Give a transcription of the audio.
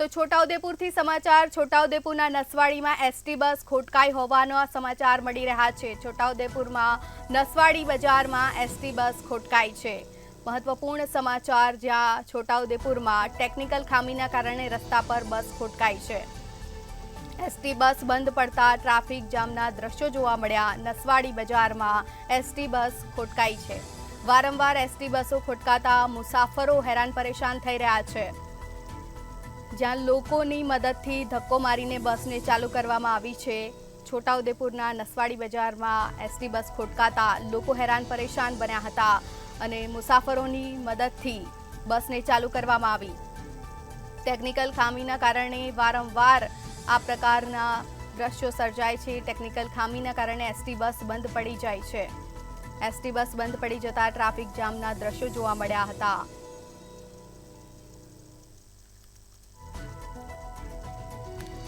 તો છોટાઉદેપુરથી સમાચાર છોટાઉદેપુરના નસવાડીમાં ST bus ખોટકાઈ હોવાના સમાચાર મળી રહ્યા છે। છોટાઉદેપુરમાં નસવાડી બજારમાં એસટી બસ ખોટકાઈ છે। મહત્વપૂર્ણ સમાચાર જ્યાં છોટાઉદેપુરમાં ટેકનિકલ ખામીના કારણે રસ્તા પર બસ ખોટકાઈ છે। એસટી બસ બંધ પડતા ટ્રાફિક જામના દ્રશ્યો જોવા મળ્યા। નસવાડી બજારમાં એસટી બસ ખોટકાઈ છે। વારંવાર એસટી બસો ખોટકાતા મુસાફરો હેરાન પરેશાન થઈ રહ્યા છે। જ્યાં લોકોની મદદથી ધક્કો મારીને બસને ચાલુ કરવામાં આવી છે। છોટાઉદેપુરના નસવાડી બજારમાં એસટી બસ ખોટકાતા લોકો હેરાન પરેશાન બન્યા હતા અને મુસાફરોની મદદથી બસને ચાલુ કરવામાં આવી। ટેકનિકલ ખામીના કારણે વારંવાર આ પ્રકારના દ્રશ્યો સર્જાય છે। ટેકનિકલ ખામીના કારણે એસટી બસ બંધ પડી જાય છે। એસટી બસ બંધ પડી જતા ટ્રાફિક જામના દ્રશ્યો જોવા મળ્યા હતા।